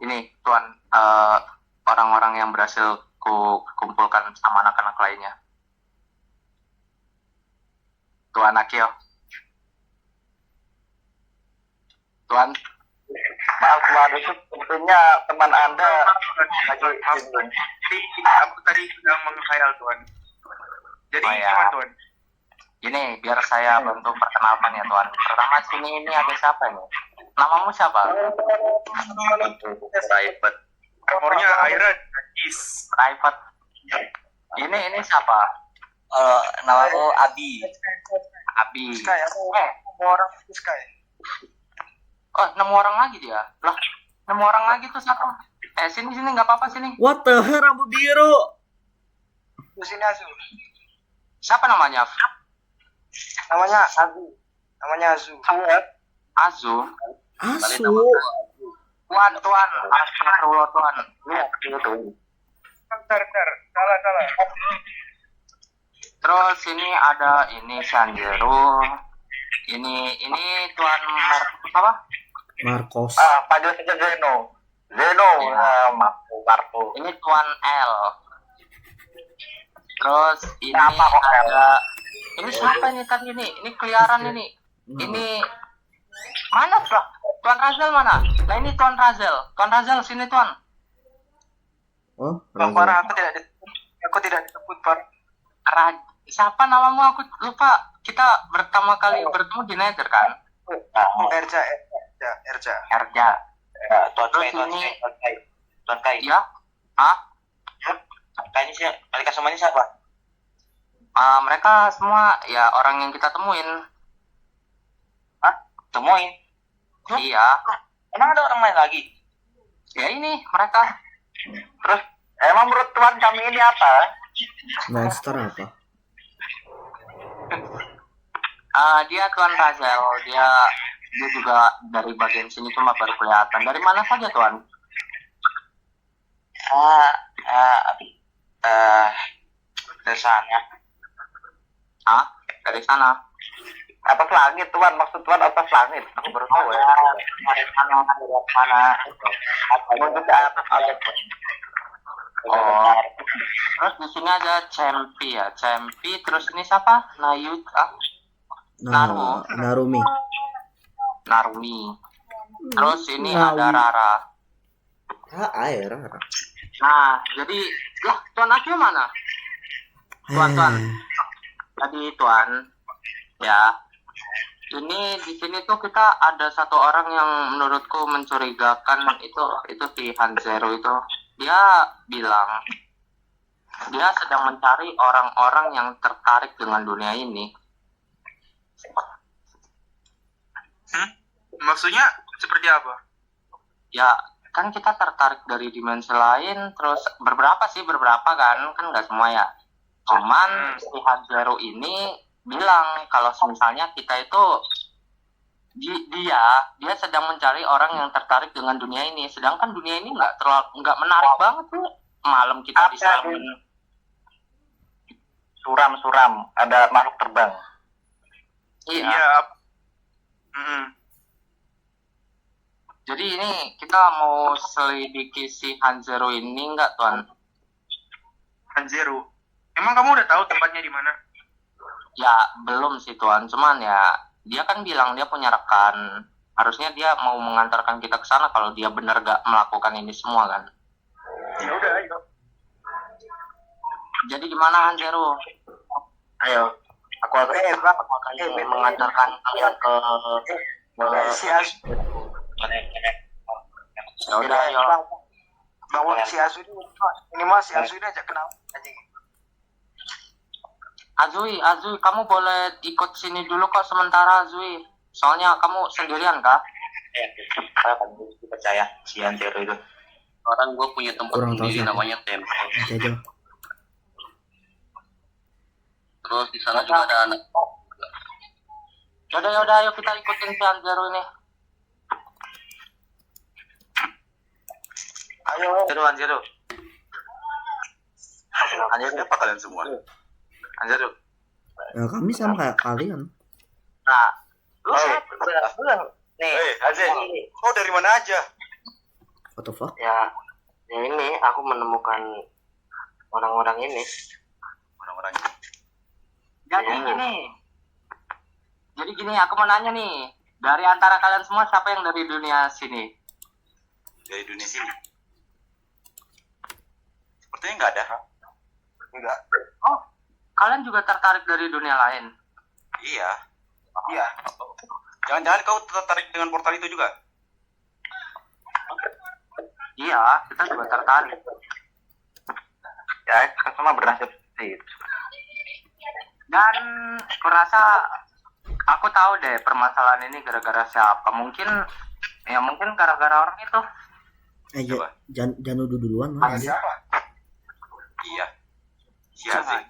ini Tuan, orang-orang yang berhasil kumpulkan sama anak-anak lainnya. Tuan Akil. Tuan. Maaf Tuan, itu sebetulnya teman Anda lagi bingung. Aku tadi sedang menghayal Tuan. Jadi Oh, ya. gimana Tuan? Gini, biar saya bantu perkenalkan ya Tuan. Pertama sini ini ada siapa nih? Namamu siapa? Private. Nomornya Aira Is. Private. Ini siapa? Namaku Abi. Abi. Sky, aku orang Sky. Oh, 6 orang lagi dia. Lah, 6 orang lagi tuh siapa? Sini nggak apa-apa sini. What the hell, rambut biru? Di sini Azu. Siapa namanya? Namanya Azu. Namanya Azu. Azu. Asu. Tuan. Astagfirullah Tuan. Lihat itu. Bentar. Salah. Terus ini ada ini Sanjero. Ini Tuan apa? Marcos. Panggil saja Zeno. Iya. Marco. Ini Tuan L. Terus ini Kenapa kok L? ada ini siapa ini tadi ini? Ini keliaran ini. Ini mana lah? Tuan Razel mana? Nah ini Tuan Razel. Tuan Razel sini Tuan. Oh, Parah, aku tidak disebut Parah. Siapa namamu? Aku lupa. Kita pertama kali bertemu di Nether kan? Erja. Erja. Tuan Kai. Ya? Ah? Kayaknya sih, mereka semuanya siapa? Mereka semua ya orang yang kita temuin. Temuin. Iya. Emang ada orang lain lagi? Ya ini mereka. Terus, emang menurut Tuan kami ini apa? monster apa? Dia Tuan Razel. Dia juga dari bagian sini cuma baru kelihatan. Dari mana saja Tuan? Dari sana. Dari sana. Atas langit Tuan, maksud Tuan atas langit. Aku baru tahu ya. Dari sana. Menuju ke atas langit. Oh. Terus di sini ada Cempi ya. Cempi. Terus ini siapa? Narumi. Narumi. Terus ini Nawi. ada Rara. Air. Nah, jadi lah Tuan Akil mana? Tuan. Tadi Tuan. Ya. Ini di sini tuh kita ada satu orang yang menurutku mencurigakan itu si Hanzero itu. Dia bilang dia sedang mencari orang-orang yang tertarik dengan dunia ini. Maksudnya seperti apa? Ya, kan kita tertarik dari dimensi lain, terus beberapa kan nggak semua ya. Cuman si Hanzero ini bilang kalau misalnya kita itu dia sedang mencari orang yang tertarik dengan dunia ini, sedangkan dunia ini nggak menarik banget tuh. Malam kita diselamin. Suram, ada makhluk terbang. Iya. Jadi ini kita mau selidiki si Hanzero ini nggak Tuan? Hanzero. Emang kamu udah tahu tempatnya di mana? Ya belum sih Tuan, cuman ya dia kan bilang dia punya rekan. Harusnya dia mau mengantarkan kita ke sana kalau dia benar gak melakukan ini semua kan. Ya udah, ayo. Jadi gimana Hanzero? Ayo, aku akan Mengantarkan kalian ke Si Azu. ya udah ayo. Bawa si Azu ini mas, si Azu ini ajak kenal anjing. Azui, kamu boleh ikut sini dulu kok sementara Azui. Soalnya kamu sendirian kah? Saya akan percaya si Antero itu. Sekarang gue punya tempat Kurang tahu sendiri siapa. namanya Tempo. Jajal. Terus di sana juga ada anak. Yaudah, ayo kita ikutin si Hanzero ini. Ayo. Anjero. Siapa kalian semua? Anjero. Ya kami sama kayak kalian. Nah, Lu siapa? Nih, Hazel. Kau dari mana aja? What the fuck? Ya ini aku menemukan orang-orang ini. Orang-orang Jadi Iya. gini, aku mau nanya nih, dari antara kalian semua siapa yang dari dunia sini? dari dunia sini. Sepertinya nggak ada. Enggak. Oh, kalian juga tertarik dari dunia lain? Iya. Iya. Jangan-jangan kau tertarik dengan portal itu juga? Iya, kita juga tertarik. Ya kita semua bernasib seperti itu. Dan kurasa aku tahu deh permasalahan ini gara-gara siapa. Mungkin gara-gara orang itu. Coba. Jangan nuduh duluan lah. Siapa? Iya. Siapa sih?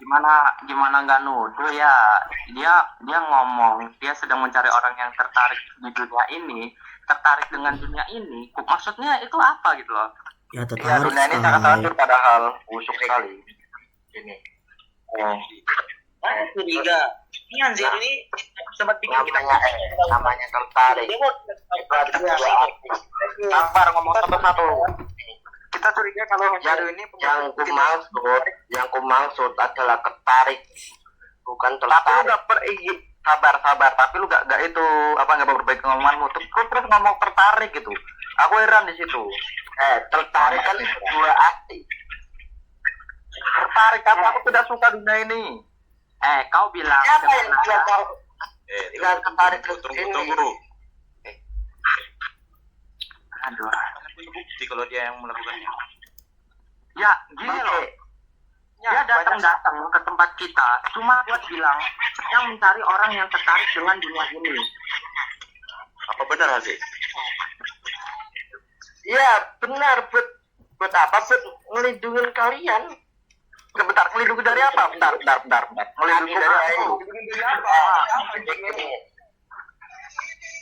Gimana nggak nuduh ya? Dia ngomong dia sedang mencari orang yang tertarik di dunia ini, tertarik dengan dunia ini. Maksudnya itu apa gitu loh? Ya Ya tertarik dunia ini sangat Sky. hancur padahal busuk sekali. Ini. Curiga. Ini Anzir ini sempat bikin kita namanya tertarik. Itu ada dua arti. Sabar ngomong satu-satu. kita curiga kalau Jaru ini punya Yang ku maksud adalah tertarik, bukan tertarik. Sabar. Tapi lu gak itu nggak berbaik ngomonganmu. Terus ngomong tertarik gitu. Aku heran di situ. Tertarik kan dua arti. Tertarik apa? Aku tidak suka dunia ini. Kau bilang Siapa yang sebenarnya- tidak tahu? Tunggu, tertarik ke tunggu. Aduh. Kalian punya bukti kalau dia yang melakukannya. Ya, gini loh. Dia datang ke tempat kita cuma buat bilang yang mencari orang yang tertarik dengan dunia ini. Apa benar sih? Iya benar, buat apa? Buat ngelindungin kalian. Bentar, ngelindungi dari apa? Bentar. Ngelindungi dari apa?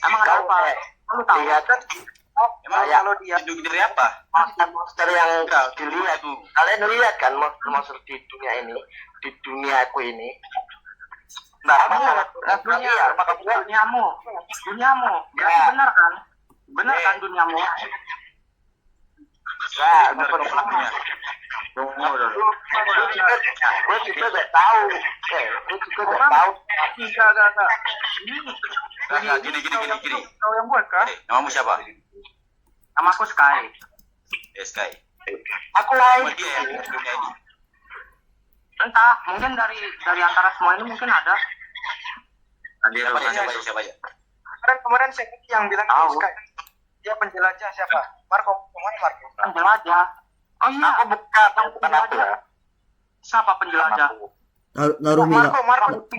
Emang ada apa? Kamu tahu? Lihat kan? Emang Kalau dia hidup dari apa? monster yang dilihat. Kalian lihat kan monster di dunia ini, di dunia aku ini. Duniamu. Berarti benar kan? Benar kan duniamu? Benar kau pelakunya. Tunggu dulu. Gue juga gak tahu. Nah, gini. Kau yang buat kah? Namamu siapa? Nama aku Sky. Sky. Aku lain. Cuma dia yang di dunia ini. Entah, mungkin dari antara semua ini mungkin ada. Siapa aja? Kemarin saya yang bilang Tahu. itu Sky. Dia penjelajah siapa? Marco. Kemana Marco? Penjelajah. Oh iya, Aku bukan aku ya. siapa penjelajah? Narumi. Marco.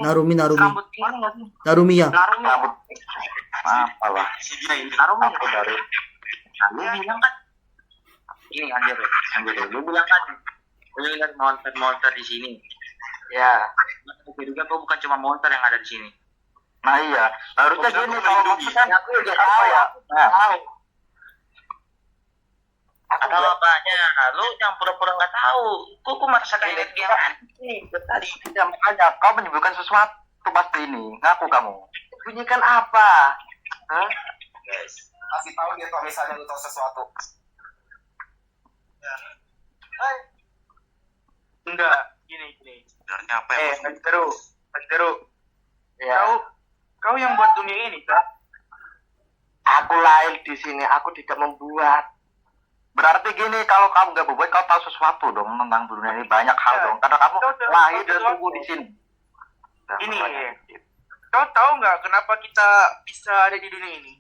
Narumi. Rambut ini nggak sih? Narumi ya. Narumi. Apalah. Si dia ini. Narumi. Aku dari Lu bilang kan? Ini anjir. Lu bilang kan? Lu lihat monster di sini. ya. Juga kau bukan cuma monster yang ada di sini. Nah iya. Harusnya Kau bilang gini kau kalau melindungi. maksudnya aku udah tahu ya. Tahu. Ada apanya? Lu yang pura-pura nggak tahu. Kok merasakan energi yang aneh tadi? Ya, makanya kau menyebutkan sesuatu pasti ini. Ngaku kamu. Bunyikan apa? Hah? Guys. Kasih tahu dia kalau misalnya lu tahu sesuatu. Enggak, gini. Sebenarnya apa yang harus Anjero. Ya. Kau yang buat dunia ini, kah? Aku lahir di sini. Aku tidak membuat. Berarti gini, kalau kamu nggak membuat, kau tahu sesuatu dong tentang dunia ini, banyak hal dong. Karena kamu lahir dan tumbuh di sini. Ini. Kau tahu nggak kenapa kita bisa ada di dunia ini?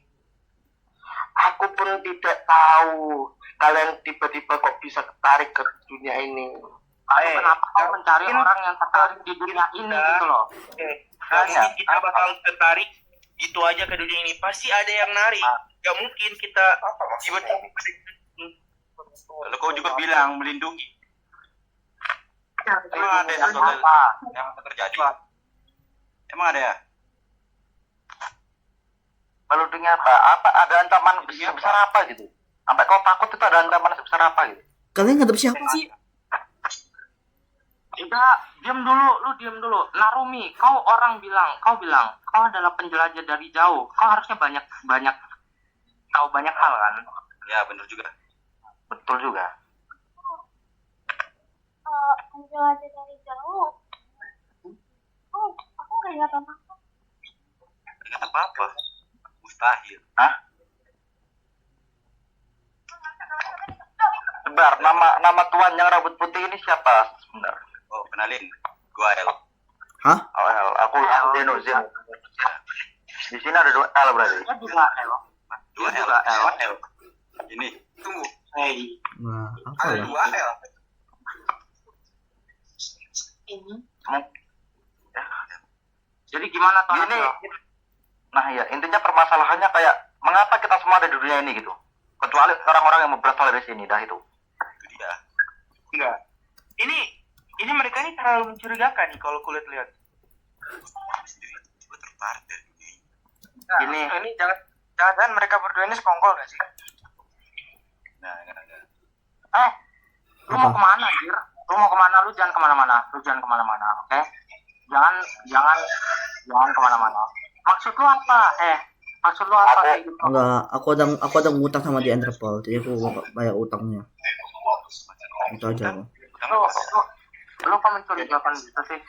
Aku pun tidak tahu. Kalian tiba-tiba kok bisa tertarik ke dunia ini. Kenapa kau mencari orang yang tertarik di dunia ini gitu loh? Gak mungkin kita bakal tertarik gitu aja ke dunia ini. Pasti ada yang narik. Gak mungkin kita tiba-tiba. Lalu kau juga bilang melindungi. Emang ada sesuatu yang akan terjadi? Emang ada ya? Melindungi apa? Ada ancaman sebesar apa gitu? Sampai kau takut itu ada ancaman sebesar apa gitu? Kalian ngadep siapa sih? Udah, diam dulu. Narumi, kau bilang kau adalah penjelajah dari jauh. Kau harusnya banyak tahu banyak hal kan? Ya benar juga. Betul juga. Menjelajah dari jauh. Oh, aku nggak ingat apa-apa. Ingat apa-apa? Mustahil. Sebar, nama tuan yang rambut putih ini siapa sebenarnya? Oh, kenalin. Gua El. Hah? Oh, El. Aku Zeno. Di sini ada 2 L berarti. Dia juga L. Dua Dia L. juga L. Dua L. Ini. Tunggu. Hey. Nah, apa Ada lah? 2 L. Ini. Jadi gimana tuh? Ini, nah ya intinya permasalahannya kayak mengapa kita semua ada di dunia ini gitu. Kecuali orang-orang yang berasal dari sini, dah itu. Itu dia. Enggak. Ini mereka ini terlalu mencurigakan nih kalau kulit lihat. Sendiri. Gua tertarik dari dunia ini. Nah, Ini- ini jangan mereka berdua ini sekongkol nggak sih? Nah, enggak. Lu mau kemana, Jir? Lu mau kemana? Lu jangan kemana-mana. Oke? Jangan kemana-mana. Maksud lu apa? Maksud lu apa kayak gitu? Enggak, aku ada ngutang sama di Interpol, jadi aku mau bayar utangnya. Itu aja. Lu kok mencurigakan gitu sih?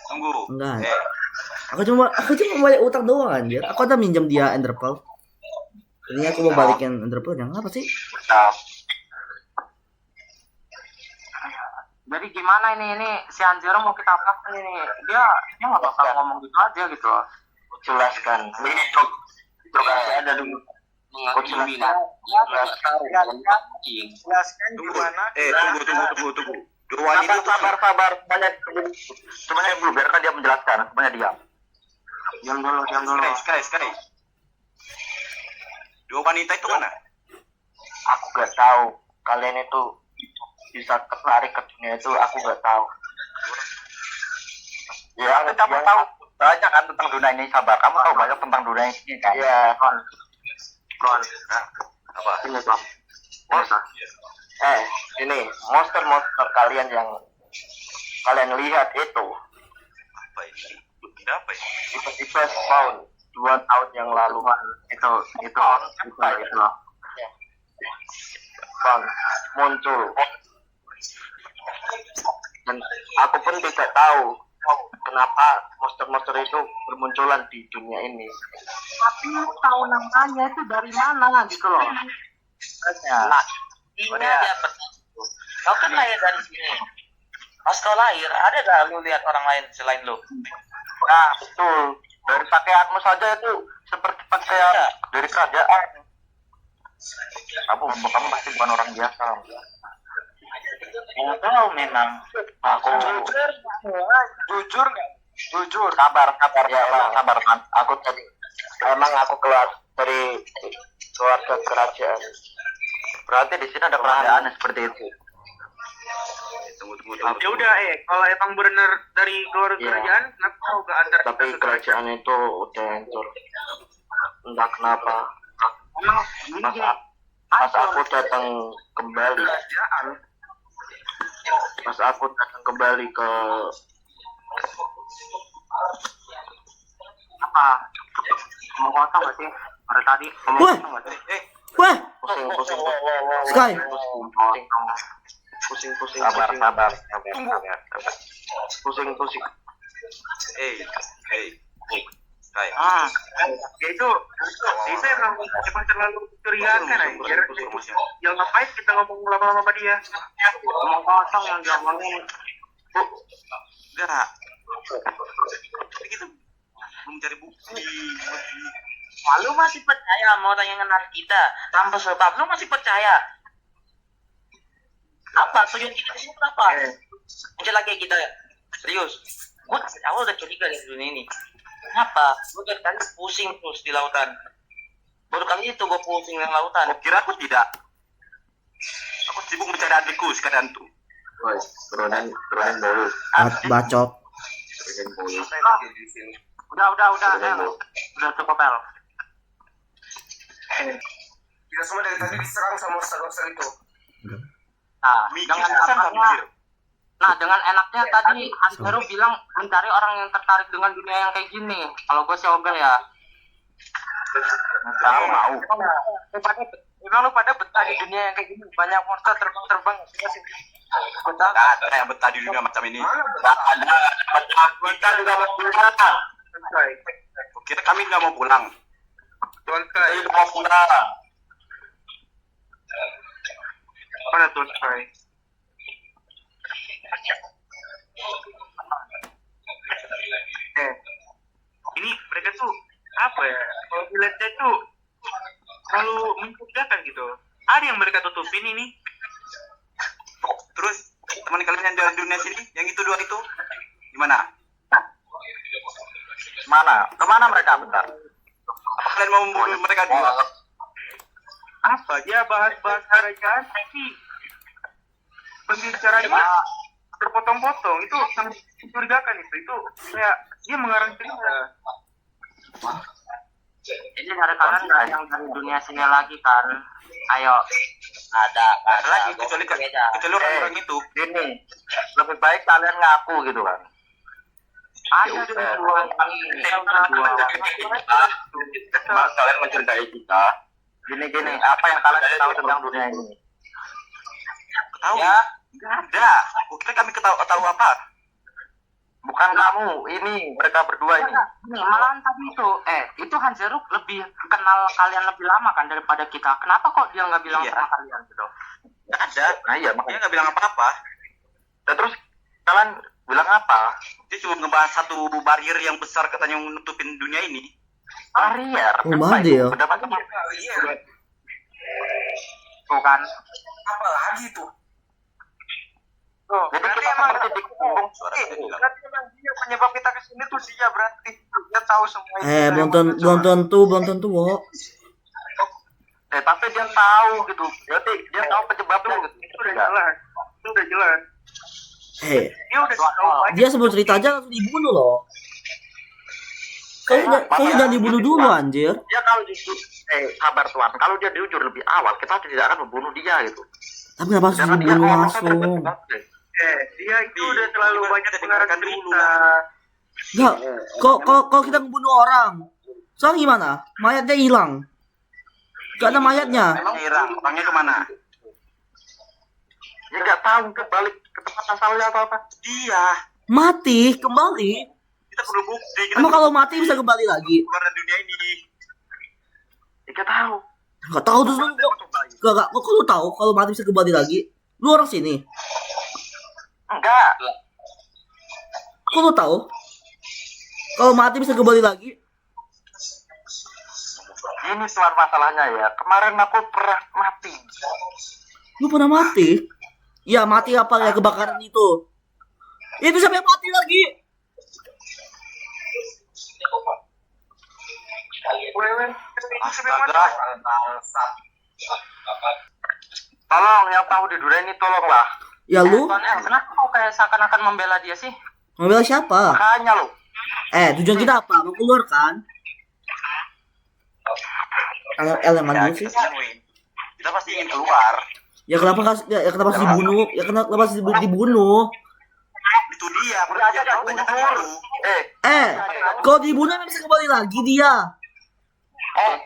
Tunggu. Enggak. Aku cuma bayar utang doang anjir. Aku ada minjem dia Interpol. Ini aku mau balikin Interpolnya. Apa sih? Jadi gimana ini si Anjero mau kita apa ini? Dia nggak bakal ngomong gitu aja gitu loh. Jelaskan. Ini coba ada dulu. Jelaskan Tunggu. gimana? Tunggu. Dua ini tuh Sabar. Semuanya dulu, biarkan dia menjelaskan. Semuanya diam. Diam dulu. Sekali. Dua wanita itu mana? Aku gak tahu. Kalian itu bisa tertarik ke dunia itu, aku gak tahu. Ya, kamu tahu banyak kan tentang dunia ini, sabar. Kamu tahu banyak tentang dunia ini kan? Iya. Ron. Apa? Ini Bang. Ini monster kalian yang kalian lihat itu Apa ini? Apa ini? tiba-tiba spawn 2 tahun yang lalu. Itu Spawn muncul. Dan aku pun tidak tahu kenapa monster-monster itu bermunculan di dunia ini. Tapi lu tahu namanya itu dari mana gitu loh? Nah, Ini dia kau kan lahir dari sini. Pas kau lahir, ada gak lu lihat orang lain selain lu? nah betul. Dari pakaianmu saja itu seperti pakaian dari kerajaan. Kamu pasti bukan orang biasa. Nggak tahu memang. Aku Jujur nggak? Jujur. sabar ya, sabar kan. Aku keluar dari keluarga kerajaan. Berarti di sini ada kerajaan seperti itu. Tunggu. Ya udah, kalau emang benar dari keluarga Iya. kerajaan, kenapa kau gak antar Tapi kita ke kerajaan itu udah hancur. Entah kenapa. Emang gini Pas aku datang kembali, ke apa? Mau kosong gak sih? Dari tadi ngomong Wah! kosong gak sih? Wah, pusing. Sky. Pusing. Sabar. Pusing. Kayak. Ya itu emang terlalu curigakan anjir. Ya ngapain kita ngomong lama-lama sama dia? Ngomong kosong yang dia ngomongin. Enggak. Tapi kita belum cari bukti. Lu masih percaya sama orang yang kenal kita tanpa sebab? Lu masih percaya? Apa tujuan kita di sini apa? Mencelakain kita ya? Serius? Gua dari awal udah curiga di dunia ini. Kenapa? Gua dari tadi pusing terus di lautan. Baru kali itu gua pusing di lautan. Kau kira aku tidak? Aku sibuk mencari adikku sekarang tuh. Turunin dulu. Bacot. Udah cukup El. Kita semua dari tadi diserang sama monster-monster itu. Nah, Mikir, dengan masa nggak enaknya, mikir? dengan enaknya tadi Hasbero bilang mencari orang yang tertarik dengan dunia yang kayak gini. Kalau gue sih ogah ya. Tahu mau. Emang lu pada betah di dunia yang kayak gini banyak monster terbang-terbang. Nggak ada yang betah di dunia macam ini. Nggak ada. Kita juga mau pulang. Kira kami nggak mau pulang. Kita juga mau pulang. Mana tuh Sky? Ini mereka tuh apa ya? Kalau dilihatnya tuh terlalu mencurigakan gitu. Ada yang mereka tutupin ini. Terus teman kalian yang di dunia sini, yang itu dua itu gimana? Mana? Kemana mereka bentar? Apa kalian mau membunuh mereka dua? Apa dia bahas-bahas kerajaan tapi pembicaranya terpotong-potong, itu sangat mencurigakan. Itu kayak dia mengarang cerita. Jadi dari kalian nggak ada yang dari dunia sini lagi kan? Ayo. Ada Lagi kecuali orang itu. Ini lebih baik kalian ngaku gitu kan. Ada dua Mas kalian mencurigai kita. Gini, apa yang kalian tahu tentang dunia ini? Tahu? Ya. Nggak ada. Kira kami tahu apa? Bukan kamu, ini mereka berdua ini. Malahan tadi itu Hanzeruk lebih kenal kalian lebih lama kan daripada kita. Kenapa kok dia nggak bilang Iya. sama kalian gitu? Nggak ada. Nah iya Dia makanya. nggak bilang apa-apa. Dan terus kalian bilang apa? Dia cuma ngebahas satu barrier yang besar katanya yang menutupin dunia ini. Barrier. Oh, Apa mana itu? ya? Beda macam. Iya. Tuh kan. Apa lagi tuh? Jadi kita seperti dikepung. Berarti emang dia penyebab kita kesini tuh dia berarti dia tahu semua itu. Belum tentu, Wo. Tapi dia tahu gitu. Berarti dia tahu penyebabnya gitu. Itu udah jelas. Itu udah jelas. Dia udah tahu banyak. Dia sebelum cerita aja langsung dibunuh loh. Kau jangan dibunuh dulu anjir. Dia kalau jujur, sabar tuan. Kalau dia jujur lebih awal, kita tidak akan membunuh dia gitu. Tapi kenapa harus Karena dia dibunuh ngomongnya langsung? berbeda-beda. Dia itu udah terlalu banyak mengarang cerita. Enggak, kok kita ngebunuh orang. Soalnya gimana? Mayatnya hilang. Gak ada mayatnya. Emang orangnya kemana? Dia nggak tahu kembali ke tempat asalnya atau apa. Dia. Mati kembali. Kita perlu bukti. Kita Emang kalau mati bisa kembali lagi? keluar dari dunia ini. Dia tahu. Gak tahu terus lu. Gak. Kok lu tahu kalau mati bisa kembali lagi? Lu orang sini. Enggak. Kok lu tahu? Kalau mati bisa kembali lagi? Ini tuan masalahnya ya. Kemarin aku pernah mati. Lu pernah mati? Ya mati apa ya kebakaran itu? Itu siapa yang mati lagi? Astaga. Tolong yang tahu di dunia ini tolonglah. Ya lu? Kenapa kau kayak seakan-akan membela dia sih? Membela siapa? Makanya lo. Tujuan kita apa? Mau keluar kan? Elemen dulu sih. Kita pasti ingin keluar. Ya kenapa harus dibunuh? Ya kenapa harus dibunuh? Itu dia. Mereka tahu banyak dulu. Kalau dibunuh emang bisa kembali lagi dia.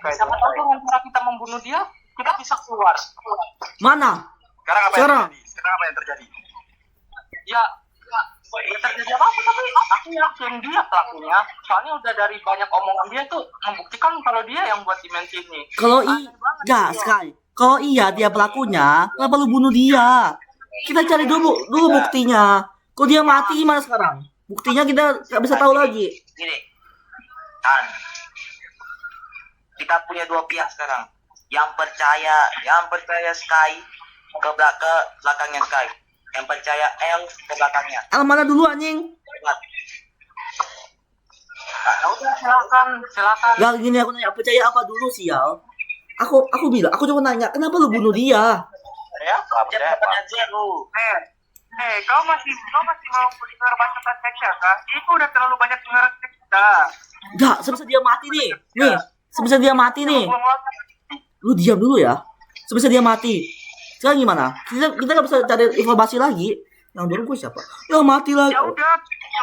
Siapa tahu dengan cara kita membunuh dia, kita bisa keluar. Mana? Sekarang apa Sekarang? yang terjadi? Sekarang apa yang terjadi? Ya terjadi apa tapi aku yakin dia pelakunya. Soalnya udah dari banyak omongan dia tuh membuktikan kalau dia yang buat dimensi ini. Kalau Sky. Kalau iya dia pelakunya, kenapa lu bunuh dia? Kita cari dulu buktinya. Kalau dia mati gimana sekarang? Buktinya kita nggak bisa tahu lagi. Gini, kan kita punya dua pihak sekarang. Yang percaya Sky ke belakangnya Sky. Yang percaya L ke belakangnya. Mana dulu anjing? Udah silakan. Gak gini aku nanya percaya apa dulu sial? Aku bilang, aku cuma nanya kenapa lu bunuh dia? Jangan dapat zero. Kau masih mau dengar bahasa teks kah? Itu udah terlalu banyak mengarang cerita. Gak, sebisa dia mati nih. Sebisa dia mati nih. Lu diam dulu ya. Sebisa dia mati. Sekarang gimana? Kita nggak bisa cari informasi lagi. Yang dorong gue siapa? Ya mati lagi. Ya udah,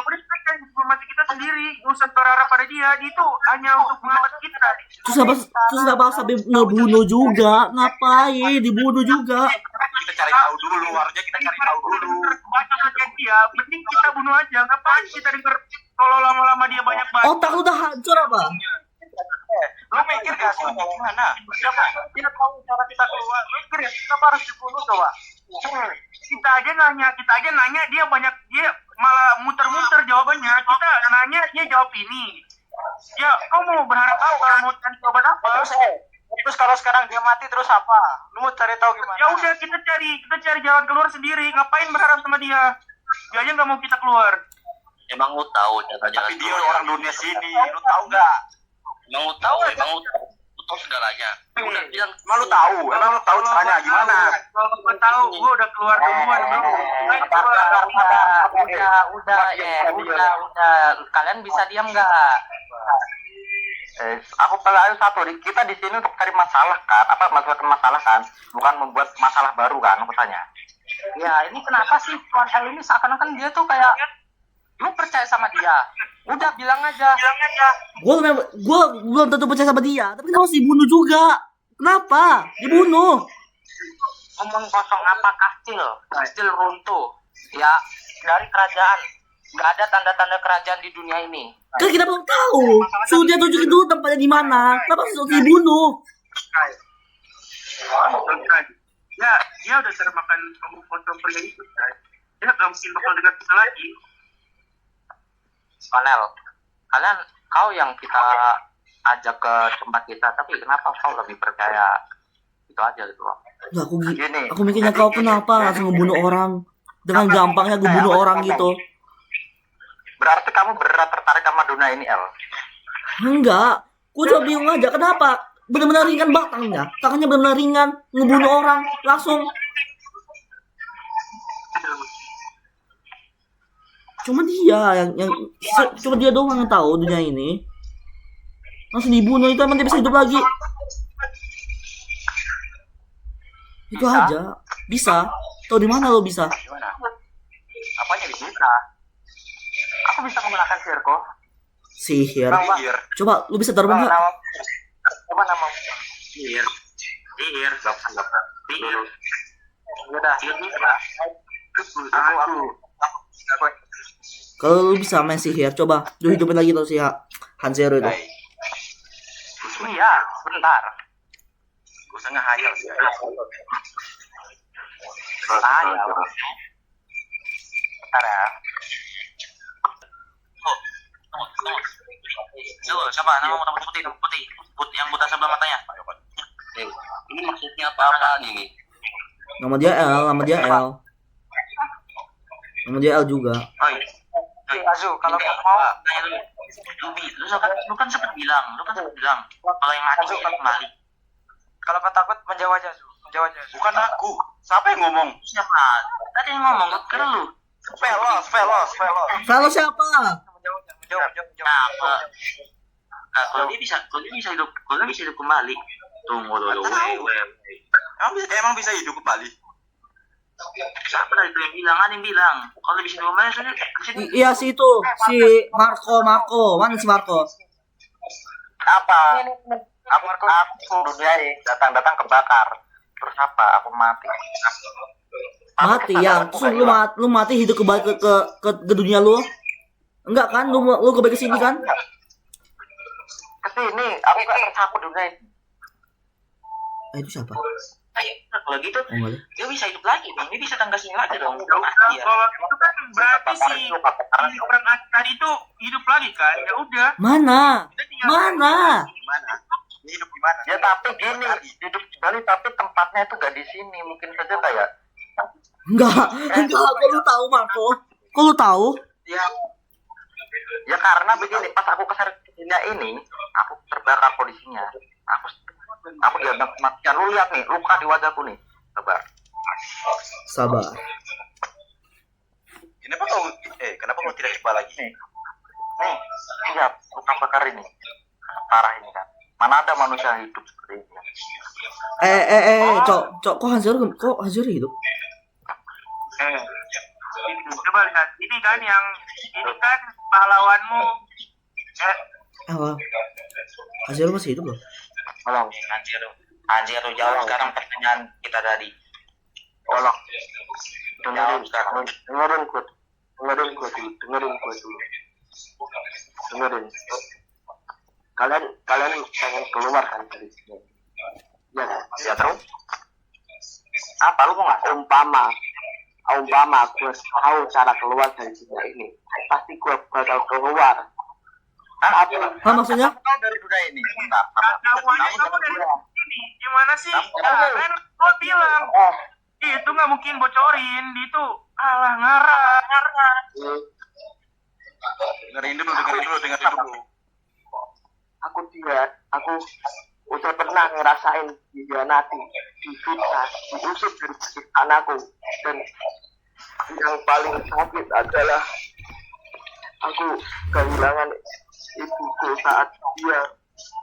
udah kita cari informasi kita sendiri, nggak usah berharap pada dia itu hanya untuk menghambat kita. Terus apa sampai ngebunuh juga? Ngapain dibunuh juga? Kita cari tahu dulu luarnya, kita cari tahu dulu. Baca saja dia, mending kita bunuh aja, ngapain kita denger kalau lama-lama dia banyak banget. Otak lu udah hancur apa? Lu mikir gak sih mau gimana? Dia tahu cara kita keluar, mikir ya, kenapa harus dibunuh coba? Kita aja nanya dia malah muter-muter jawabannya. Kita nanya dia jawab ini. Ya, kamu mau berharap apa? Mau cari jawaban apa? Terus kalau sekarang dia mati terus apa? Lu mau cari tahu gimana? Ya udah kita cari jalan keluar sendiri. Ngapain berharap sama dia? Dia aja nggak mau kita keluar. Emang lu tahu jalan-jalan Tapi dia orang dunia sini, lu tahu nggak? Emang lu tahu segalanya. Udah bilang Emang lu tahu caranya gimana? Kalau gue tahu, gue udah keluar duluan bro. Udah. Kalian bisa diam nggak? Aku pelajarin satu, kita di sini untuk cari masalah kan, masalah kan, bukan membuat masalah baru kan, aku tanya. Ya, ini kenapa sih Tuan L ini seakan-akan dia tuh kayak lu percaya sama dia? Udah bilang aja. Gue belum tentu percaya sama dia, tapi kenapa harus dibunuh juga? Kenapa? Dibunuh. Ngomong kosong apa kastil runtuh. Ya, dari kerajaan. Nggak ada tanda-tanda kerajaan di dunia ini. Kan kita belum tahu. Suruh dia tunjukin dulu tempatnya di mana. Kenapa harus dibunuh? Ya, dia udah termakan omong kosong pria itu kan. Dia nggak mungkin bakal dekat kita lagi. Konel, kau yang kita ajak ke tempat kita, tapi kenapa kau lebih percaya itu aja gitu loh? Ya, aku mikirnya kau kenapa langsung ngebunuh orang. Dengan gampangnya gue bunuh orang gitu. Berarti kamu berat tertarik sama dunia ini, El? Enggak. Gue cuma bingung aja kenapa. Benar-benar ringan batangnya. Tangannya benar-benar ringan. Ngebunuh orang. Langsung. Cuma dia cuma dia doang yang tahu dunia ini. Langsung dibunuh itu emang dia bisa hidup lagi. Itu aja. Bisa. Tahu di mana lo bisa? Gimana? Apanya bisa? Aku bisa menggunakan sihirku. Sihir. Sihir. Coba lu bisa terbang nggak? Apa nama? Sihir. Udah, sihir bisa. Kalau lu bisa main sihir, coba lu hidupin lagi tuh si Hanzero itu. Iya, sebentar. Gue usah ngehayal sih. Bentar ya. Tuh, siapa? Nama putih. Yang buta sebelah matanya. Ini maksudnya apa nih? Nama dia L juga. Azu, kalau mau tanya dulu. Lu kan sempat bilang kalau yang mati kembali. Kalau kau takut menjawab aja. Bukan aku. Siapa yang ngomong? Siapa? Tadi yang ngomong kan lu. Velos. Kalau siapa? Menjawab. Nah, kalau dia bisa hidup kembali. Tunggu dulu. Emang bisa hidup kembali? Siapa tadi itu yang bilang? Ada yang bilang kalau bisa hidup kembali kesini. Iya si itu, si Marco. Mana si Marco? Apa? Aku dunia ini datang kebakar. Terus apa? Aku mati. Mati ya. Terus lu mati hidup kembali ke dunia lu? Enggak kan? Lu kembali ke sini kan? Kesini, aku gak tercakup dunia ini. Itu siapa? Ayo, kalau gitu Oh, dia bisa hidup lagi dong. Dia bisa tangga sini lagi dong. Ya udah, kalau itu kan berarti si orang tadi itu hidup lagi kan? Ya udah. Mana? Gimana? Ini hidup gimana? Ya tapi gini, hidup kembali tapi tempatnya itu gak di sini. Mungkin saja kayak Enggak. Kok lu tahu Marco? Kok lu tahu? ya karena begini, pas aku kesana dunia ini, aku terbakar kondisinya. Aku diadap kematian. Lu lihat nih, luka di wajahku nih. Sabar. Kenapa kau tidak coba lagi? Nih, lihat luka bakar ini. Parah ini kan. Mana ada manusia hidup seperti ini. Cok, kok Hanzero hidup? Coba lihat, ini kan pahlawanmu. Apa? Azir masih hidup loh. Tolong, Anjir lu jauh sekarang pertanyaan kita tadi. tolong. Jauh sekarang. Dengerin gue dulu. Dengerin. Kalian pengen keluar kan dari sini? Ya, Ya terus? apa lu mau nggak umpama gue tahu cara keluar dari dunia ini, pasti gue bakal keluar. Ah, maksudnya? Kau dari dunia ini. Bentar. Kamu dari sini. Gimana sih? Kan kau bilang itu nggak mungkin bocorin, itu ngarang. Dengerin dulu. Aku udah pernah ngerasain dihianati, difitnah, diusir dari penciptaan aku, dan yang paling sakit adalah aku kehilangan ibuku saat dia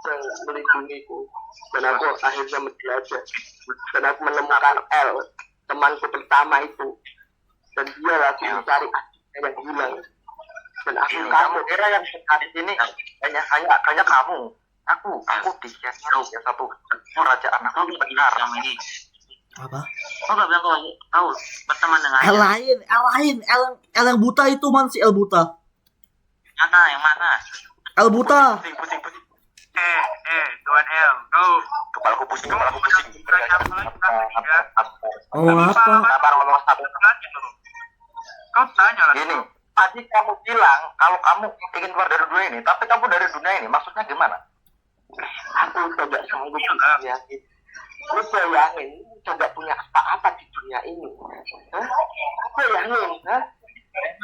yang melindungiku, dan aku akhirnya belajar, dan aku menemukan L, temanku pertama itu, dan dia lagi mencari adiknya yang hilang, dan kamu kira yang di sini hanya kamu. Aku dikasih satu kerajaan aku benar ini. Apa? Kau gak bilang kau tahu berteman dengan El lain. El yang buta itu man si El buta. yang mana? El buta. Pusing. Tuan L, kau Kepalaku pusing. Oh apa? Sabar ngomong sabar. Kau tanya lah. Gini, tadi kamu bilang kalau kamu ingin keluar dari dunia ini, tapi kamu dari dunia ini, maksudnya gimana? Aku tidak sanggup dunia ini. Lu bayangin, tidak punya apa-apa di dunia ini. Hah? Aku bayangin, hah?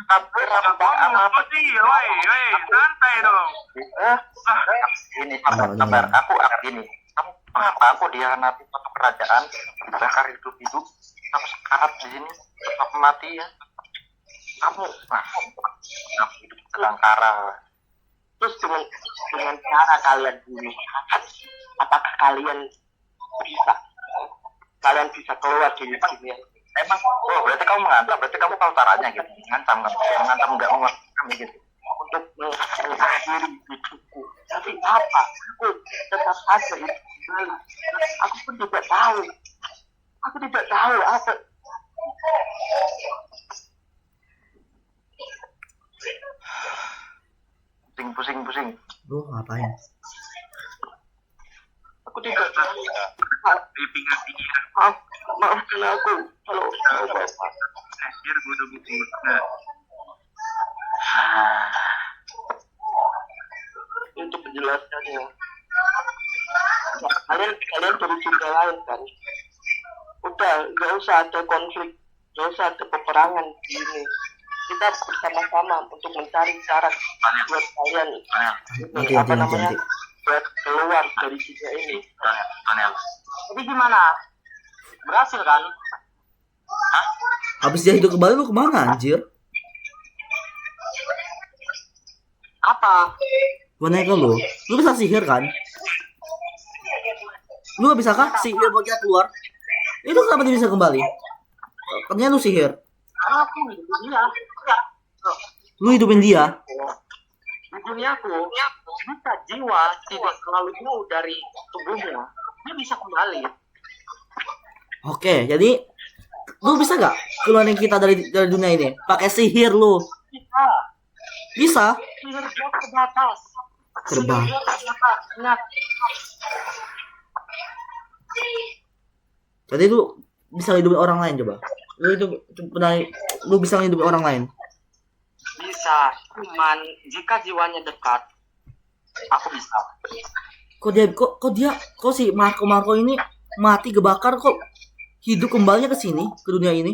Apa sih, woi, santai dong. Ini sabar, aku gini. Kenapa aku dihianati satu kerajaan, dibakar hidup-hidup, aku sekarat di sini, tetap mati ya. Kamu hidup kelangkara. Terus dengan cara kalian dulu, apakah kalian bisa keluar dari dunia? Emang, berarti kamu mengancam, berarti kamu tahu caranya gitu, mengancam nggak mengancam gitu, untuk mengakhiri hidupku. Tapi apa? Aku tetap saja itu kembali. Aku pun tidak tahu. Aku tidak tahu apa. Pusing. Lu ngapain? Aku tidak tahu. Pinggang dia. Maafkan aku kalau bapak. Biar gue udah bukti. Untuk menjelaskannya, kalian dari surga lain kan? Udah, nggak usah ada konflik, nggak usah ada peperangan di ini. Kita bersama-sama untuk mencari cara buat kalian Nanti. buat keluar dari dunia ini. Jadi gimana? Berhasil kan? Habis dia hidup kembali lu kemana anjir? Apa? Gua nanya ke lu. Lu bisa sihir kan? Lu gak bisa kah sihir buat dia keluar? Itu kenapa dia bisa kembali? Katanya lu sihir. Karena aku hidupin dia. Lu hidupin dia. Di duniaku, jika jiwa tidak terlalu jauh dari tubuhnya, dia bisa kembali. Oke, jadi lu bisa gak keluarin kita dari dunia ini? Pakai sihir lu. Bisa? Sihir dia terbatas. Terbang. Sihir dia terbatas. Ingat. Jadi lu bisa hidupin orang lain coba. Lu bisa hidupin orang lain. Bisa, cuman jika jiwanya dekat, aku bisa. Kok si Marco ini mati kebakar kok hidup kembalinya ke sini, ke dunia ini?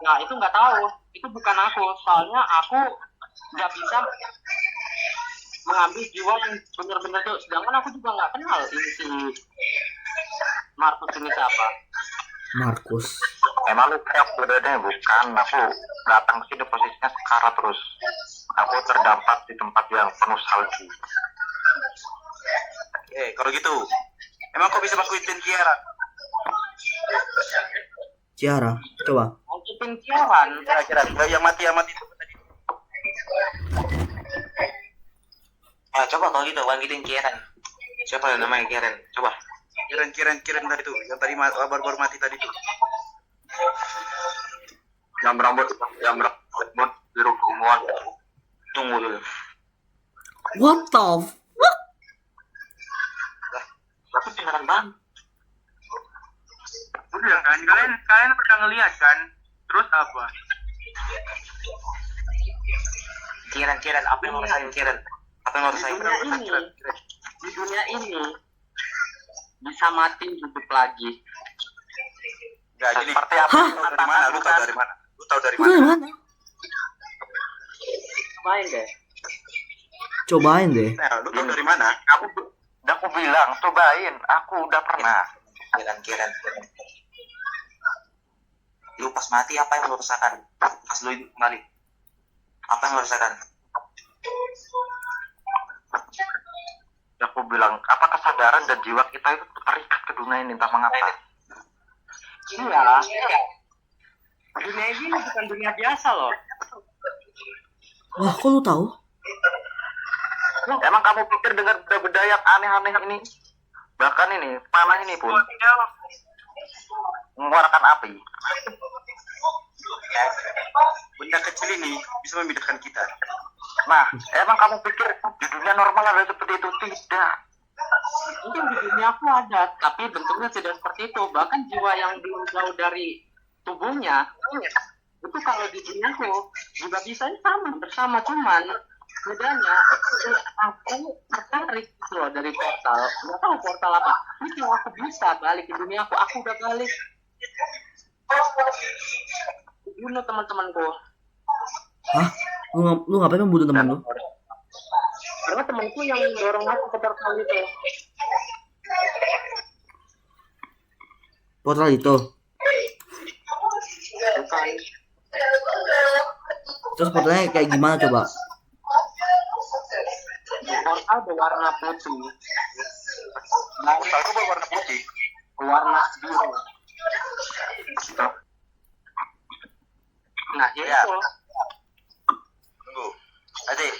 Nah, itu nggak tahu. Itu bukan aku. Soalnya aku nggak bisa mengambil jiwa yang benar-benar tuh. Sedangkan aku juga nggak kenal ini si Markus ini siapa. Markus. Emang lu kayak bedanya bukan? Aku datang ke sini posisinya sekarat terus. Aku terdampar di tempat yang penuh salju. Kalau gitu, emang kau bisa bantuin Kiara? Ciara, coba. Mungkin Kieran. Kira-kira yang mati itu tadi. Coba kalau gitu, bangkitin Kieran. Siapa yang namanya Kieran? Coba. Kiran tadi tuh, yang tadi baru mati tadi tuh. Yang berambut biru keunguan. Tunggu dulu. What the fuck? Tapi beneran bang. Udah kan, kalian pernah ngeliat kan? Terus apa? Kieran, apa yang mau rasain Kieran? Apa yang mau rasain? Di dunia ini bisa mati hidup lagi. Enggak gini. Seperti apa? Hah? Lu tahu dari mana? Lu tahu dari Itu dari mana? mana? Main deh. Cobain deh. Nah, lu tahu dari mana? Aku bilang cobain, aku udah pernah. Kieran. Lu pas mati apa yang lu rasakan? Pas lu kembali. Apa yang lu rasakan? Aku bilang, apa kesadaran dan jiwa kita itu terikat ke dunia ini, entah mengapa. Iya. Dunia ini bukan dunia biasa loh. Wah, kok lu tahu? Emang kamu pikir dengan benda-benda yang aneh-aneh ini, bahkan ini, panah ini pun mengeluarkan api. Benda kecil ini bisa membedakan kita. Nah, emang kamu pikir di dunia normal ada seperti itu? Tidak. Mungkin di dunia aku ada, tapi bentuknya tidak seperti itu. Bahkan jiwa yang belum jauh dari tubuhnya, itu kalau di duniaku juga bisa bersama, cuman bedanya aku tertarik gitu loh dari portal. Nggak tahu portal apa. Ini kalau aku bisa balik ke dunia aku udah balik. Bunuh teman-temanku. Hah? Lu ngapain membunuh teman lu? Karena temanku yang dorong aku ke portal itu. Portal itu. Bukan. Terus portalnya kayak gimana coba? Portal berwarna putih. Aku berwarna putih. Warna biru. Nah, Ya. itu. Tunggu. Adik.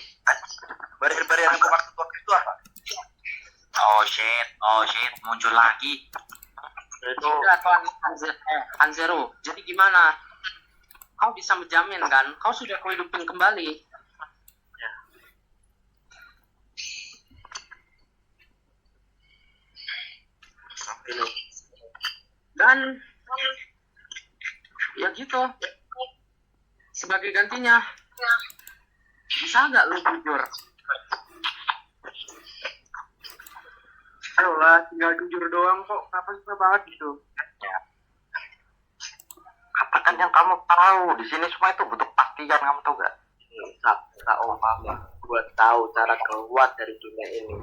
Barrier yang aku maksud waktu itu apa? Oh shit, muncul lagi. Itu Tuan Hanzero. Jadi gimana? Kau bisa menjamin kan? Kau sudah kau hidupin kembali. Ini. Dan ya gitu. Sebagai gantinya, bisa nggak lu jujur? Ayolah, tinggal jujur doang kok. Kenapa susah banget gitu? Katakan yang kamu tahu. Di sini semua itu butuh pastian, kamu tahu gak? Tak Obama, gue tahu cara keluar dari dunia ini.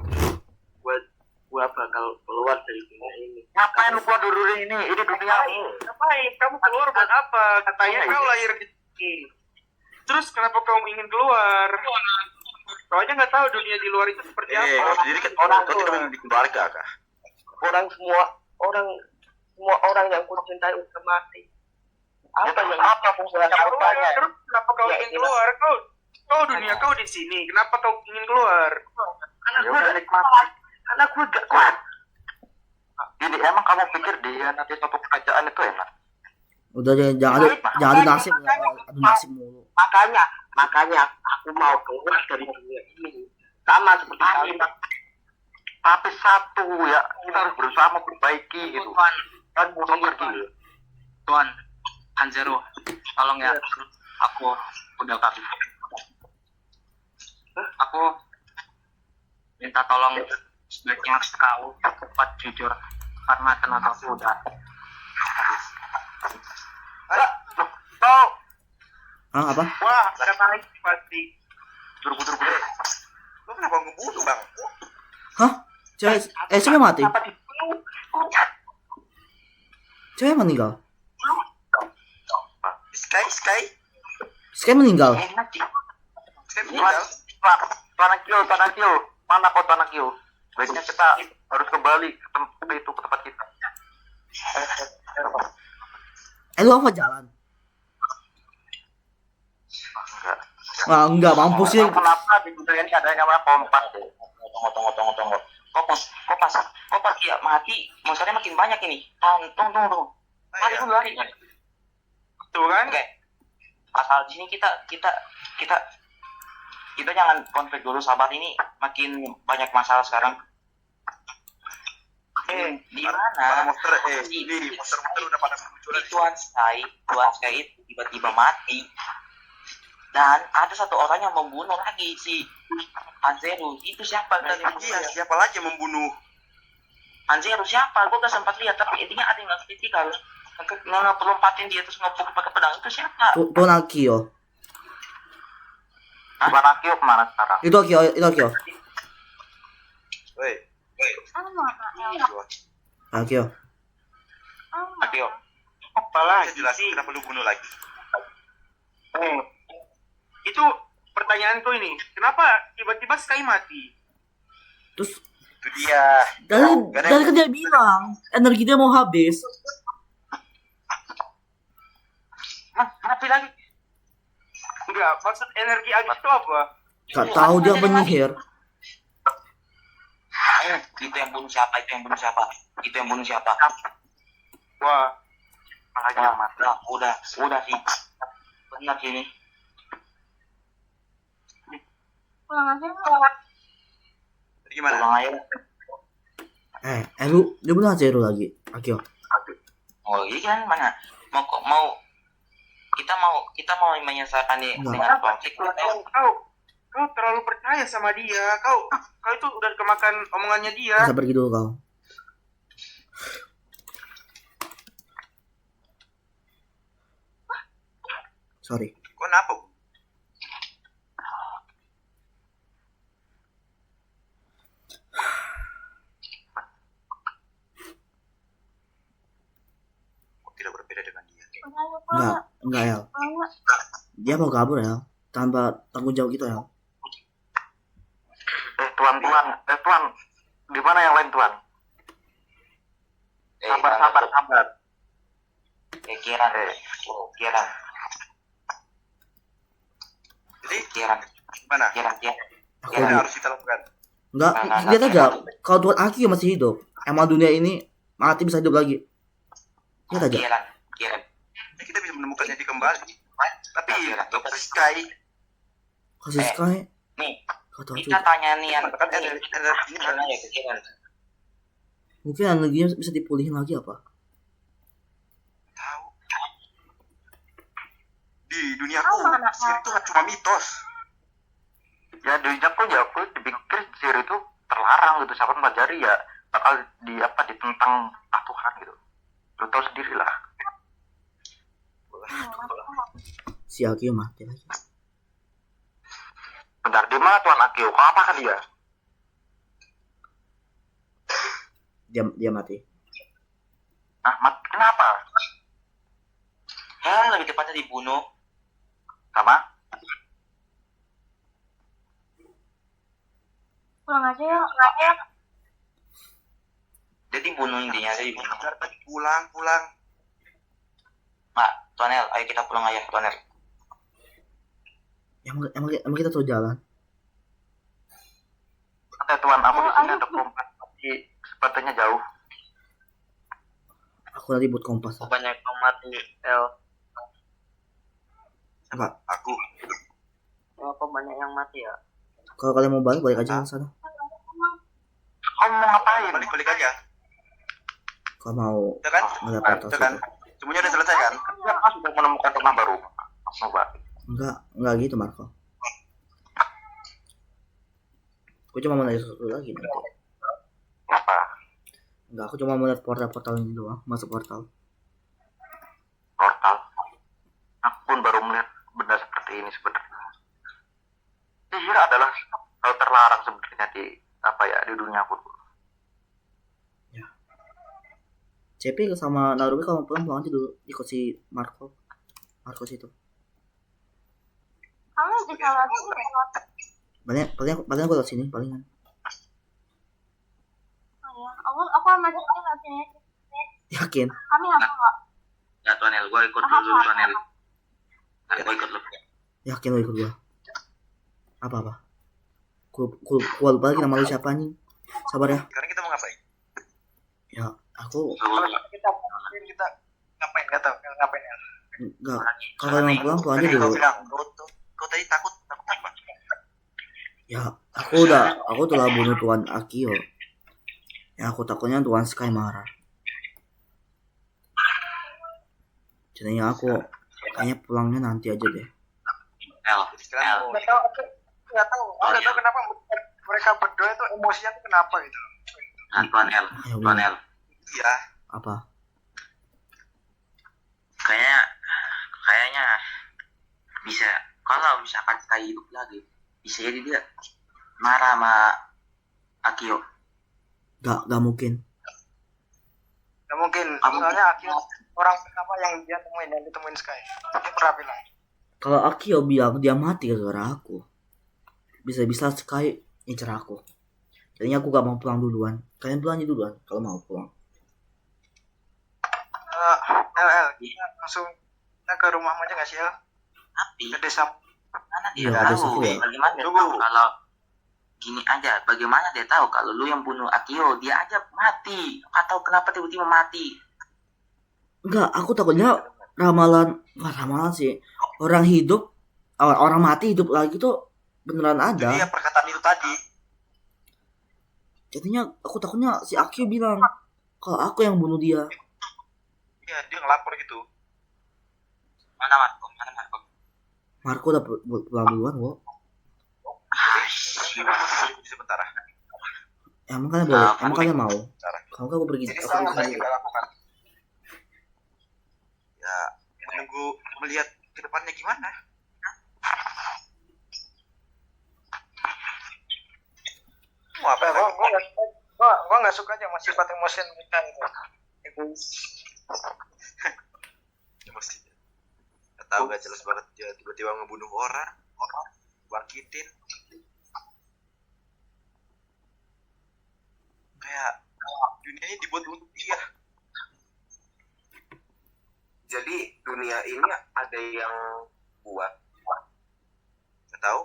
Gue bakal keluar dari dunia ini. Ngapain lu keluar dari dunia ini? Ini duniamu. Ngapain? Kamu keluar buat apa? Katanya kau lahir di sini. Terus kenapa kamu ingin keluar? Kau aja nggak tahu dunia di luar itu seperti apa. Kau sendiri kan orang kau tidak memiliki keluarga kah? Semua orang yang ku cintai udah mati. Apa fungsinya bertanya? Terus kenapa kau ingin keluar? Kau dunia kau di sini. Kenapa kau ingin keluar? Karena gue udah nikmati. Karena gue gak kuat. Ini emang kamu pikir dia nanti suatu kerajaan itu enak? Udah jangan adu nasib, adu nasib mulu. Makanya aku mau keluar dari dunia ini. Sama seperti kalian. Tapi satu ya, kita harus berusaha memperbaiki gitu. Tuan, Kan mau pergi. Tuan Hanzero, tolong ya. Aku udah kabur. Aku minta tolong sebaiknya kau cepat jujur karena tenagaku udah habis. Tahu? Ah, apa? Wah, ada tarik pasti. Buru-buru. Lu kenapa ngebunuh bang? Hah? Cewek mati? Cewek meninggal? Sky meninggal? Saya meninggal. Tanakio. Mana kau Tanakio? Baiknya kita harus kembali ke tempat kita. Lu apa jalan? Ah, enggak mampus sih. Kenapa di dunia ini ada yang namanya kompas deh? Tunggu. Kok pas dia mati, monsternya makin banyak ini. Tunggu. Mati dulu lari. Tuh kan? Oke. Asal di sini kita jangan konflik dulu, sabar, ini makin banyak masalah sekarang. Di Para mana? monster monster udah pada munculan. Tuan Sky itu tiba-tiba mati. Dan ada satu orang yang membunuh lagi si Anzeru. Itu siapa tadi? Iya, siapa lagi yang membunuh? Anzeru siapa? Gue gak sempat lihat, tapi intinya ada yang kritikal. Ngelompatin dia terus ngepukul pakai pedang. Itu siapa? Tuan Akio. Bukan Akio kemana sekarang? Itu Akio. Woi, Sama, Akio. Ayo. Apalagi saya jelasin sih? kenapa lu bunuh lagi. Itu pertanyaanku ini. Kenapa tiba-tiba Sky mati? Terus Itu dia. dari kan dia bilang energi dia mau habis. Mati lagi. Enggak, maksud energi habis itu apa? Gak tahu dia penyihir. Itu yang bunuh siapa? Wah, Lagi yang mati. Udah sih. Benar sini. pulang aja yuk. Jadi gimana? Pulang aja. Dia bunuh Zero lagi. Akio. Oh iya kan, mana? Kita mau menyelesaikan dengan konflik. Kau terlalu percaya sama dia. Kau itu udah kemakan omongannya dia. Bisa pergi dulu kau. Sorry. Kenapa? Kok tidak berbeda dengan dia? Pulang yuk, pulang yuk. Enggak El. Pulang yuk. Dia mau kabur El. Tanpa tanggung jawab gitu El. Tuan. Gimana yang lain, Tuan? Sabar. Kiran. Jadi Kiran. gimana? Aku Apa yang harus kita lakukan? enggak, lihat aja. Kalau Tuan Akio masih hidup, emang dunia ini mati bisa hidup lagi. Lihat aja. Kiran. Jadi kita bisa menemukannya di kembali. Tapi Kira. Dr. Sky Kasih Sky. Nih, Kau tahu kita tanya nih yang kan energinya Kiran ya, Kiran. mungkin energinya bisa dipulihin lagi apa? tahu. Di duniaku sihir itu cuma mitos. Ya aku dipikir sihir itu terlarang gitu. Siapa mempelajari ya bakal ditentang Tuhan gitu. Lu tahu sendiri lah. Si Akio mati lagi. Bentar, di mana Tuan Akio? Kok apa kan dia? Dia mati. Kenapa? Ya, lebih tepatnya dibunuh. Sama? Pulang aja yuk. Jadi bunuh intinya, Pulang. Mak, Tuanel, ayo kita pulang aja, Tuanel. Emang kita tahu jalan. Tuan, aku di sini ada kompas tapi sepertinya jauh. Aku nanti buat kompas. Banyak yang mati, El. Enggak. Aku. Kok banyak yang mati ya? Kalau kalian mau balik aja ke sana. Kamu mau ngapain? Balik aja. Kalau mau Udah kan? ngeliat atas Udah kan? itu. Semuanya udah selesai kan? Aku sudah menemukan rumah baru. Coba. Enggak gitu Marco. Aku cuma mau nanya sesuatu lagi nanti. Apa? Enggak, aku cuma mau lihat portal ini doang, masuk portal. Portal. Aku pun baru melihat benda seperti ini sebenarnya. Sihir adalah hal terlarang sebenarnya di dunia aku. CP sama Narubi kalau pulang aja dulu, ikut si Marco situ. Kamu bisa lewat sini. Paling aku lewat sini palingan. Oh iya, aku sama Cici lewat sini aja. Yakin? Kami apa? Ya, Tuanel, gue ikut dulu, Tuanel. Gue ikut lu. Yakin lo ikut gua. Apa? Gua lupa lagi nama lu siapa anjing. Sabar ya. Sekarang kita mau ngapain? Ya, aku Kita ngapain? Nggak tahu ngapain ya. enggak. Kalau emang pulang aja Tadi kau dulu. bilang, kau tadi takut apa? Ya, aku telah bunuh Tuan Akio. Ya, aku takutnya Tuan Sky marah. Jadinya aku kayaknya pulangnya nanti aja deh. Jadi sekarang mau Nggak tahu. Aku nggak tahu kenapa mereka berdua itu emosinya tuh kenapa gitu. Tuan L. Ayo, Tuan L. iya. apa? Kayaknya bisa, kalau misalkan Sky hidup lagi, bisa jadi dia marah sama Akio. Gak mungkin. Nggak mungkin. Soalnya Akio orang pertama yang dia ditemuin Sky. Dia pernah bilang. Kalau Akio bilang dia mati gara-gara aku, bisa-bisa Sky ngincer aku. Jadinya aku gak mau pulang duluan. Kalian pulang aja duluan kalau mau pulang. Kita langsung kita ke rumah aja nggak sih El? Tapi Ke desa. mana Iya, dia ada tahu? suku ya. Bagaimana dia Tunggu. tahu kalau gini aja? Bagaimana dia tahu kalau lu yang bunuh Akio? Dia aja mati. Atau kenapa tiba-tiba mati? Enggak, aku takutnya ramalan sih. Orang hidup, orang mati hidup lagi tuh beneran Itu dia ada. perkataan itu tadi. Jadinya aku takutnya si Akio bilang kalau aku yang bunuh dia. Iya, dia ngelapor gitu. Mana Marco? Marco udah pulang duluan, wo. Sebentar. Emang kalian boleh? Emang kalian mau? Kalau aku pergi, Jadi aku sama pergi. yang kita lakukan. Ya, menunggu melihat ke depannya gimana. Mau apa? Gua nggak suka aja masih sifat emosi mereka itu. Egois. Emosinya. Gak tahu, gak jelas banget dia tiba-tiba ngebunuh orang, bangkitin. Kayak dunia ini dibuat untuk dia. Jadi dunia ini ada yang buat. Gak tahu.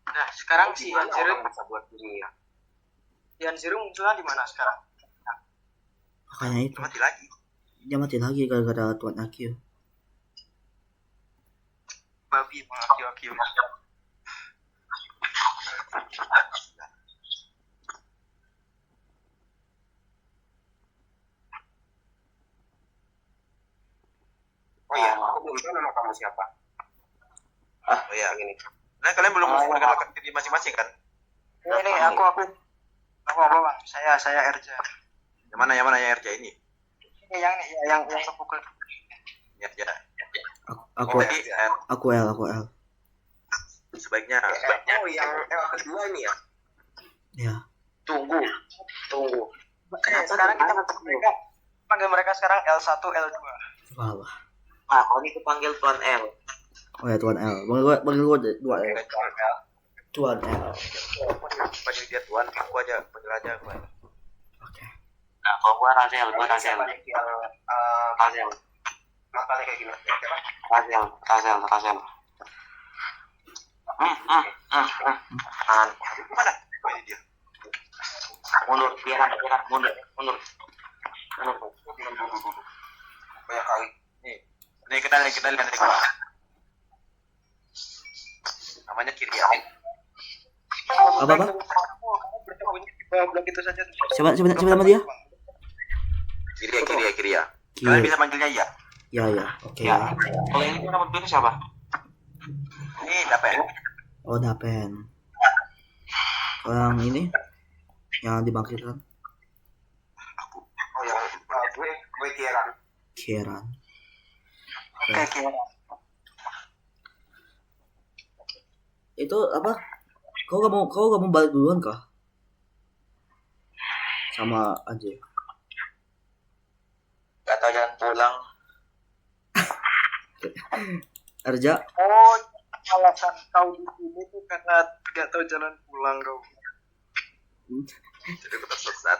Nah, sekarang si Gimana Yanziru orang bisa buat dunia? munculnya di mana sekarang? Makanya itu, Mati lagi. dia mati lagi gara-gara Tuan Akio. Babi Akio. Oh iya, aku belum tahu nama kamu siapa. Oh iya, gini. Nah, kalian belum mengenalkan diri masing-masing kan? Ini aku apa bang? Saya Erja. Yang mana yang RJ ini? Ini yang kepukul. Ya. Aku Jadi aku L. sebaiknya Oh, yang kedua ini ya. Ya. Tunggu. Sekarang kita panggil mereka sekarang L1, L2. Wah. Ah, kau ini kepanggil Tuan L. Oh ya Tuan L. Panggil gua 2 L. Tuan L. panggil dia Tuan, aku aja panggil aja gue. Oke. Nah, kalau gua Razel. Razel. Makalnya kayak gini. Razel. Mana? Oh, ini dia. Mundur, piaran, mundur. Banyak kali. Nih kita lihat dari bawah. Namanya Kiria. Apa? Bersembunyi di bawah blok itu saja. Siapa nama dia? Kiria. Kalian bisa manggilnya ya? Ya. Oke. Ya. Kalau ini nama itu siapa? Ini dapat. Oh, Dapen. Yang ini yang dibangkitkan Oh yang gue Kieran. Kieran. Oke, Kieran. Itu apa? Kau gak mau balik duluan kah? Sama aja. Gak tahu jalan pulang. Erja, Oh, alasan kau di sini tuh karena tidak tahu jalan pulang kau. Jadi kita sesat.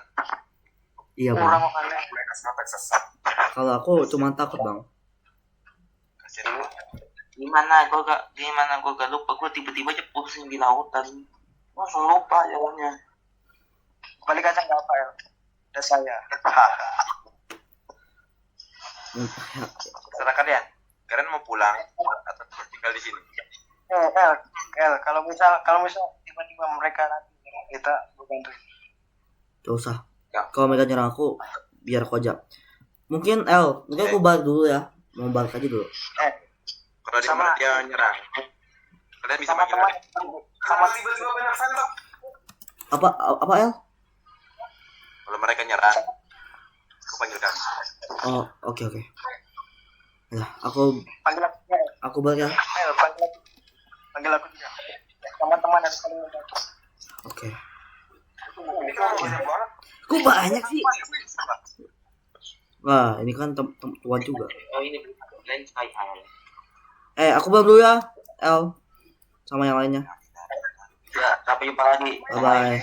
iya Orang bang. makanya Mereka sampai sesat. Kalau aku cuma takut bang. Kasihan gimana gue gak lupa, gue tiba-tiba aja pusing di lautan, langsung lupa jalannya. Balik aja nggak apa ya. Ada saya. Terserah kalian. Kalian mau pulang atau tinggal di sini? Kalau misal tiba-tiba mereka nanti nyerang kita, gue bantuin. Gak usah. Ya. Kalau mereka nyerang aku, biar aku aja. Mungkin aku balik dulu ya. Mau balik aja dulu. Kalau Sama- dia nyerang, kalian bisa Sama panggil teman, aja. sama Apa El? Kalau mereka nyerang, aku panggil kami. Oh, oke. Ya, aku panggil aku, balik ya. panggil aku juga. Teman-teman harus saling membantu. Oke. Ini kan banyak banget. Kok banyak sih? Wah, ini kan tuan juga. Oh ini lain Sky Isle. Aku balik dulu ya, El. Sama yang lainnya. Ya, sampai jumpa lagi. Bye-bye.